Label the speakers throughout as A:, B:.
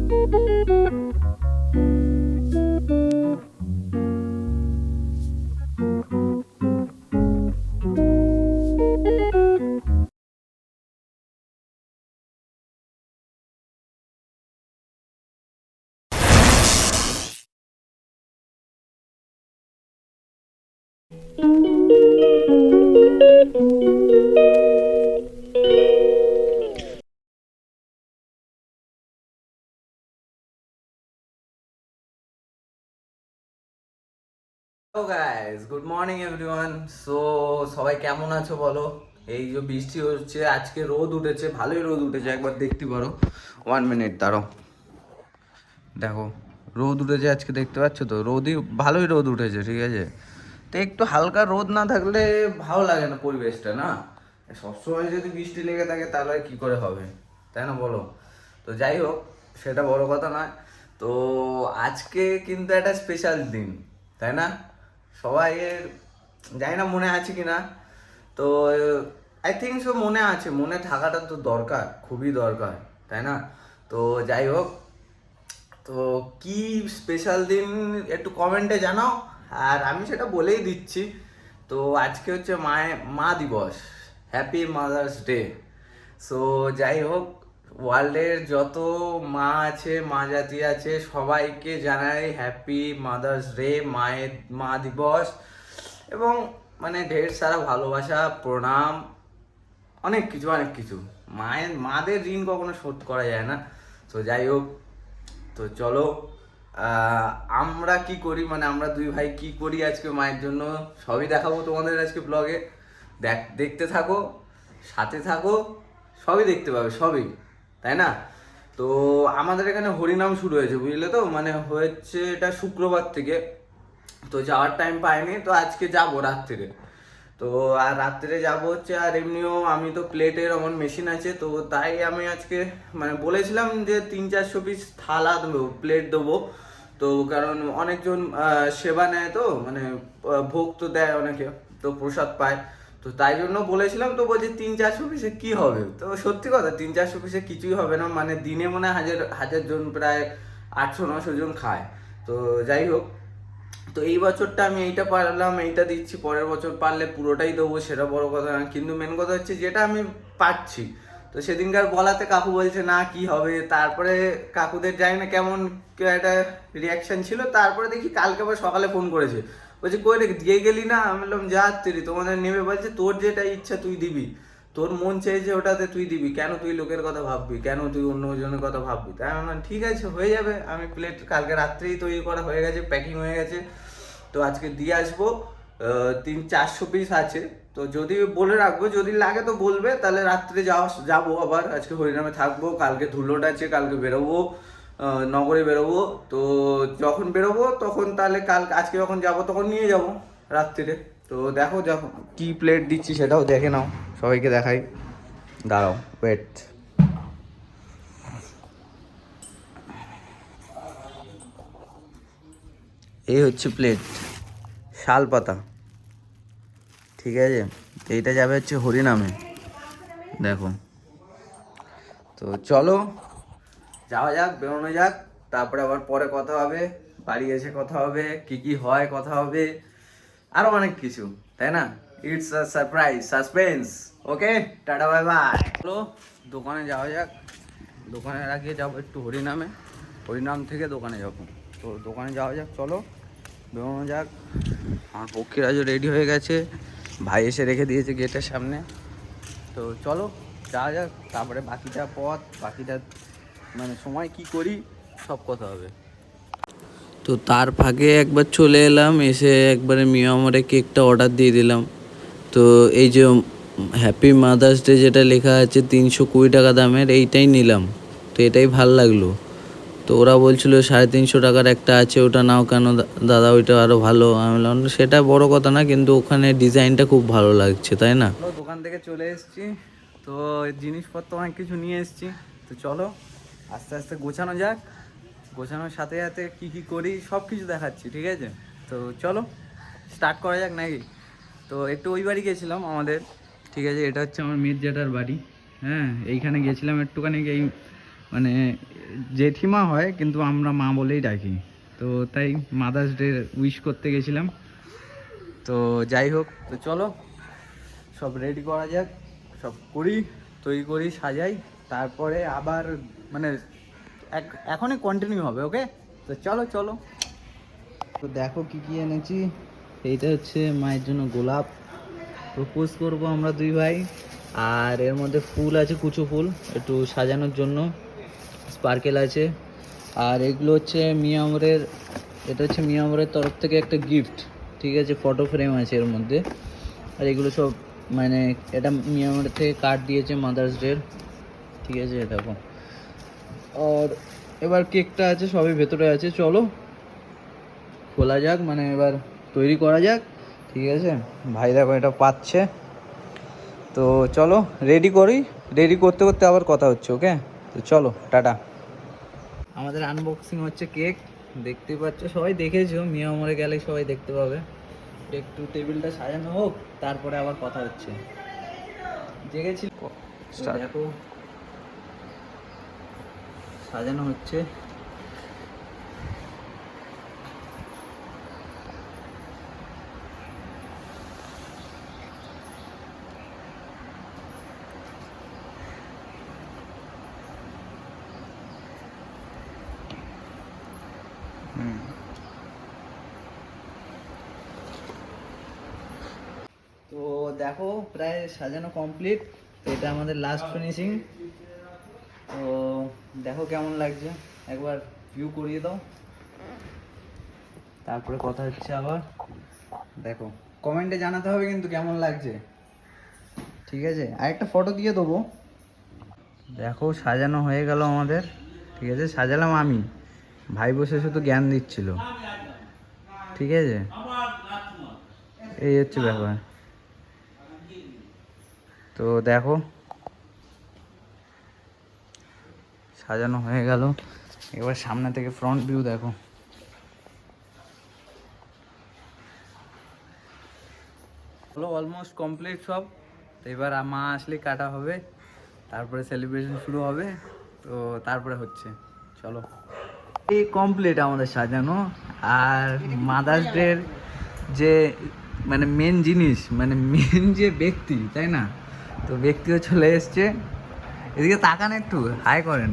A: Hello guys, good morning everyone. So সবাই কেমন আছো বলো? এই যে বৃষ্টি হচ্ছে, আজকে রোদ উঠেছে, ভালোই রোদ উঠেছে, একবার দেখতে পারো। 1 মিনিট দাঁড়াও, দেখো রোদ উঠেছে আজকে, দেখতে পাচ্ছ তো? ভালোই রোদ উঠেছে, ঠিক আছে। তো একটু হালকা রোদ না থাকলে ভালো লাগে না পরিবেশটা, না? সবসময় যদি বৃষ্টি লেগে থাকে তাহলে আর কি করে হবে, তাই না বলো? তো যাই হোক, সেটা বড় কথা নয়। তো আজকে কিন্তু একটা স্পেশাল দিন, তাই না? সবাই জানি না মনে আছে কি না। তো আই থিঙ্ক সো মনে আছে, মনে থাকাটা তো দরকার, খুবই দরকার, তাই না? তো যাই হোক, তো কি স্পেশাল দিন একটু কমেন্টে জানাও, আর আমি সেটা বলেই দিচ্ছি। তো আজকে হচ্ছে মা দিবস, হ্যাপি মাদার্স ডে। সো যাই হোক, ওয়ার্ল্ডের যত মা আছে, মা জাতি আছে, সবাইকে জানাই হ্যাপি মাদার্স ডে, মা দিবস। এবং মানে ঢের সারা ভালোবাসা, প্রণাম, অনেক কিছু অনেক কিছু। মাদের ঋণ কখনো শোধ করা যায় না। তো যাই হোক, তো চলো, আমরা কি করি, মানে আমরা দুই ভাই কি করি আজকে মায়ের জন্য, সবই দেখাবো তোমাদের আজকে ব্লগে। দেখতে থাকো, সাথে থাকো, সবই দেখতে পাবে, সবই, তাই না? তো আমাদের এখানে হরিনাম শুরু হয়েছে, বুঝলে তো, মানে হচ্ছে এটা শুক্রবার থেকে। তো যাওয়ার টাইম পাইনি, তো আজকে যাবো রাত্রিরে। তো আর রাত্রে যাব হচ্ছে, আর এমনিও আমি তো প্লেটের আমার মেশিন আছে, তো তাই আমি আজকে মানে বলেছিলাম যে 300-400 পিস থালা দেবো, প্লেট দেবো। তো কারণ অনেকজন সেবা নেয়, তো মানে ভোগ তো দেয় অনেকে, তো প্রসাদ পায়। তো তাই জন্য বলেছিলাম, তো বলছি 300-400 পিসে কি হবে। তো সত্যি কথা, 300-400 পিসে কিছুই হবে না, মানে দিনে মনে হয় হাজার হাজার জন, প্রায় 800-900 জন খায়। তো যাই হোক, তো এই বছরটা আমি এইটা পারলাম, এইটা দিচ্ছি, পরের বছর পারলে পুরোটাই দেবো, সেটা বড় কথা না, কিন্তু মেন কথা হচ্ছে যেটা আমি পাচ্ছি। তো সেদিনকার বলাতে কাকু বলছে না কি হবে, তারপরে কাকুদের জানি না কেমন একটা রিয়াকশন ছিল। তারপরে দেখি কালকে আবার সকালে ফোন করেছে, বলছে কই রে, দিয়ে গেলি না? আমি বললাম যা তুই, তোমাদের নেবে বলছে, তোর যেটা ইচ্ছা তুই দিবি, তোর মন চেয়েছে ওটাতে তুই দিবি, কেন তুই লোকের কথা ভাববি, কেন তুই অন্য জনের কথা ভাববি? তাই আমি বললাম ঠিক আছে, হয়ে যাবে। আমি প্লেট কালকে রাত্রেই তৈরি করা হয়ে গেছে, প্যাকিং হয়ে গেছে, তো আজকে দিয়ে আসবো। 300-400 পিস আছে, তো যদি বলে রাখবো, যদি লাগে তো বলবে, তাহলে রাত্রে যাবো আবার। আজকে হরিনামে থাকবো, কালকে ধুলোট আছে, কালকে বেরোবো, নগরে বেরোবো। তো যখন বেরোবো তখন তাহলে আজকে যখন যাবো তখন নিয়ে যাবো রাত্রিরে। তো দেখো যখন কি প্লেট দিচ্ছি সেটাও দেখে নাও, সবাইকে দেখাই, দাঁড়াও, ওয়েট। এই হচ্ছে প্লেট, শাল পাতা, ঠিক আছে। এইটা যাবে হচ্ছে হরিনামে, দেখো। তো চলো যাওয়া যাক, বেরোনো যাক, তারপরে আবার পরে কথা হবে, বাড়ি এসে কথা হবে, কি কি হয় কথা হবে, আরো অনেক কিছু, তাই না? It's a surprise, suspense. Okay, tata, bye bye. চলো দোকানে যাওয়া যাক, দোকানের আগে যাবো একটু হরিনামে, হরিনাম থেকে দোকানে যাবো। তো দোকানে যাওয়া যাক, চলো বেরোনো যাক। আমার পক্ষীরাজও রেডি হয়ে গেছে, ভাই এসে রেখে দিয়েছে গেটের সামনে। তো চলো যাওয়া যাক, তারপরে বাকিটা পথ, বাকিটা মানে সময় কি করি, সব কথা হবে। তো তার ফাঁকে একবার চলে এলাম, এসে একবারে মিয়ামরে কেকটা অর্ডার দিয়ে দিলাম। তো এই যে হ্যাপি মাদার্স ডে যেটা লেখা আছে 320 টাকা দামের, এইটাই নিলাম। তো এটাই ভাল লাগলো। তো ওরা বলছিল 350 টাকার একটা আছে, ওটা নাও কেন দাদা, ওইটা আরও ভালো। আমি বললাম সেটা বড় কথা না, কিন্তু ওখানে ডিজাইনটা খুব ভালো লাগছে, তাই না? দোকান থেকে চলে এসেছি, তো জিনিসপত্র অনেক কিছু নিয়ে এসেছি। তো চলো আস্তে আস্তে গোছানো যাক, গোছানোর সাথে সাথে কী কী করি সব কিছু দেখাচ্ছি, ঠিক আছে? তো চলো স্টার্ট করা যাক নাকি। তো একটু ওই বাড়ি গেছিলাম আমাদের, ঠিক আছে, এটা হচ্ছে আমার মেয়ের জেঠার বাড়ি। হ্যাঁ, এইখানে গেছিলাম একটুখানি, এই মানে জেঠিমা হয় কিন্তু আমরা মা বলেই ডাকি, তো তাই মাদার্স ডে উইশ করতে গেছিলাম। তো যাই হোক, তো চলো সব রেডি করা যাক, সব করি, তৈরি করি, সাজাই, তারপরে আবার মানে এখনই কন্টিনিউ হবে। ওকে, তো চলো চলো। তো দেখো কি কি এনেছি। এইটা হচ্ছে মায়ের জন্য গোলাপ, প্রপোজ করব আমরা দুই ভাই। আর এর মধ্যে ফুল আছে, কুচো ফুল একটু সাজানোর জন্য, স্পার্কেল আছে। আর এগুলো হচ্ছে মিয়ামরের, এটা হচ্ছে মিয়ামরের তরফ থেকে একটা গিফট, ঠিক আছে, ফটো ফ্রেম আছে এর মধ্যে। আর এগুলো সব মানে এটা মিয়ামরের থেকে কার্ড দিয়েছে মাদার্স ডের, ঠিক আছে দেখো। আর এবার কেকটা আছে, সবই ভেতরে আছে, চলো খোলা যাক, মানে এবার তৈরি করা যাক, ঠিক আছে। ভাই দেখো এটা পাচ্ছে, তো চলো রেডি করি, রেডি করতে করতে আবার কথা হচ্ছে। ওকে, তো চলো টাটা। আমাদের আনবক্সিং হচ্ছে কেক, দেখতেই পাচ্ছ, সবাই দেখেছো, মিয়ামরে গেলে সবাই দেখতে পাবে। একটু টেবিলটা সাজানো হোক, তারপরে আবার কথা হচ্ছে। জেগেছি, দেখো সাজানো হচ্ছে। তো দেখো প্রায় সাজানো কমপ্লিট, তো এটা আমাদের লাস্ট ফিনিশিং। তো দেখো কেমন লাগছে, একবার ভিউ করিয়ে দাও, তারপরে কথা হচ্ছে আবার। দেখো কমেন্টে জানাতে হবে কিন্তু কেমন লাগছে, ঠিক আছে। আর একটা ফটো দিয়ে দেবো। দেখো সাজানো হয়ে গেল আমাদের, ঠিক আছে, সাজালাম আমি, ভাই বসে শুধু জ্ঞান দিচ্ছিল, ঠিক আছে। এই হচ্ছে ব্যাপার। তো দেখো সাজানো হয়ে গেল, এবার সামনে থেকে ফ্রন্ট ভিউ দেখো। হলো অলমোস্ট কমপ্লিট সব, তো এবার মা আসলে কাটা হবে, তারপরে সেলিব্রেশন শুরু হবে, তো তারপরে হচ্ছে, চলো। এই কমপ্লিট আমাদের সাজানো। আর মাদার্স ডের যে মানে মেন জিনিস, মানে মেন যে ব্যক্তি, তাই না, তো ব্যক্তিও চলে এসছে। এদিকে তাকান, একটু হাই করেন।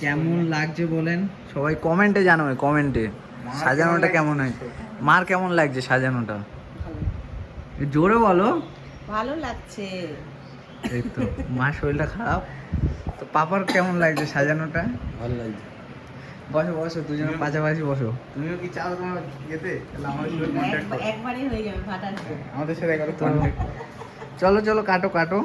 A: কেমন লাগছে বলেন সবাই, কমেন্টে জানাবে, কমেন্টে সাজানোটা কেমন হয়, মার কেমন লাগছে সাজানোটা, জোরে বলো।
B: ভালো লাগছে।
A: এই তো, মার শরীরটা খারাপ, তো পাপার কেমন লাগছে সাজানোটা?
C: ভালো লাগছে।
A: বসো বসো, দুজনে পাশাপাশি বসো। তুমিও কি চাও তোমার যেতে? তাহলে আমাদের সাথে কন্ট্যাক্ট করো,
B: একবারই হয়ে যাবে ফাটাচ্ছে।
A: আমাদের সাথে একবার কন্ট্যাক্ট। চলো চলো কাটো কাটো।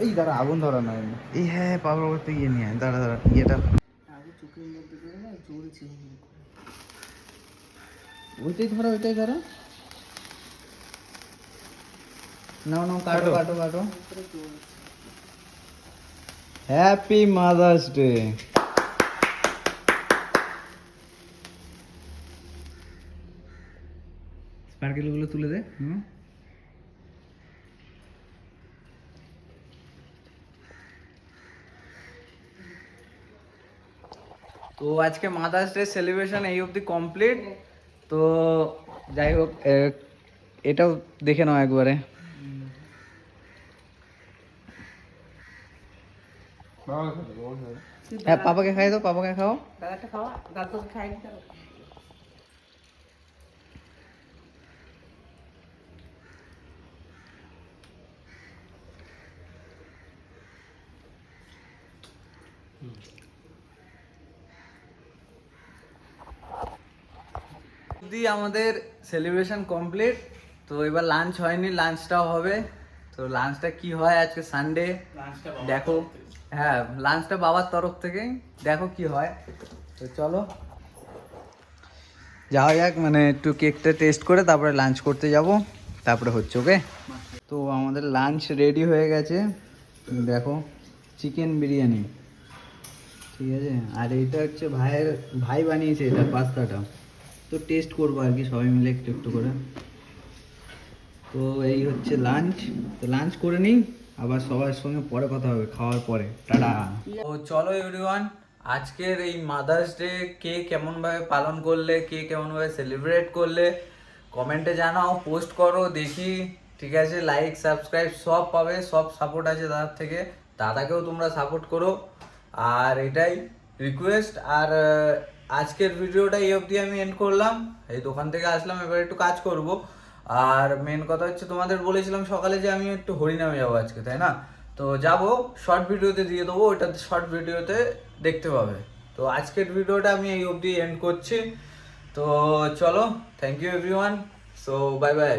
A: এই দাঁড়া, আগুন ধরা নয় এই, হ্যাঁ পাপার করতে ইয়ে নিয়ে আয়। দাঁড়া দাঁড়া, ইয়েটা
B: আগে চোখের মধ্যে করে না জোরে
A: ওইটাই ধরো, ওইটাই ধরো। নাও নাও, কাটো কাটো কাটো। Happy mother's day. স্পার্কেলগুলো তুলে দে। তো আজকে মাদার্স ডে সেলিব্রেশন এই অবধি কমপ্লিট। তো যাই হোক, এটাও দেখে নাও একবারে। হ্যাঁ পাপাকে খাই দাও, পাপাকে খাও।
B: দাদাটা খাওয়া, দাদুকে খাই দিতে হবে।
A: অবধি আমাদের সেলিব্রেশন কমপ্লিট। তো এবার লাঞ্চ হয়নি, লাঞ্চটাও হবে। তো লাঞ্চটা কি হয়, আজকে সানডে, দেখো। হ্যাঁ লাঞ্চটা বাবার তরফ থেকে, দেখো কি হয়। তো চলো যাওয়া যাক, মানে একটু কেকটা টেস্ট করে তারপরে লাঞ্চ করতে যাব, তারপরে হচ্ছে। ওকে, তো আমাদের লাঞ্চ রেডি হয়ে গেছে, দেখো চিকেন বিরিয়ানি, ঠিক আছে। আর এইটা হচ্ছে ভাই বানিয়েছে এটা, পাস্তাটা। তো টেস্ট করবো আর কি, সবাই মিলে একটু একটু করে। তো এই হচ্ছে লাঞ্চ, তো লাঞ্চ করে নিই, আবার সবার সঙ্গে পরে কথা হবে খাওয়ার পরে। টাটা। তো চলো এভরিওয়ান, আজকের এই মাদার্স ডে কে কেমনভাবে পালন করলে, কে কেমনভাবে সেলিব্রেট করলে কমেন্টে জানাও, পোস্ট করো দেখি। ঠিক আছে, লাইক সাবস্ক্রাইব সব পাবে, সব সাপোর্ট আছে দাদার থেকে। দাদাকেও তোমরা সাপোর্ট করো, আর এটাই রিকোয়েস্ট। আর আজকের ভিডিওটা এই অবধি আমি এন্ড করলাম। এই দোকান থেকে আসলাম, এবার একটু কাজ করব। আর মেন কথা হচ্ছে, তোমাদের বলেছিলাম সকালে যে আমি একটু হরিনামে যাবো আজকে, তাই না? তো যাব, শর্ট ভিডিওতে দিয়ে দেবো, ওইটা শর্ট ভিডিওতে দেখতে পাবে। তো আজকের ভিডিওটা আমি এই অবধি এন্ড করছি। তো চলো, thank you everyone, so bye by.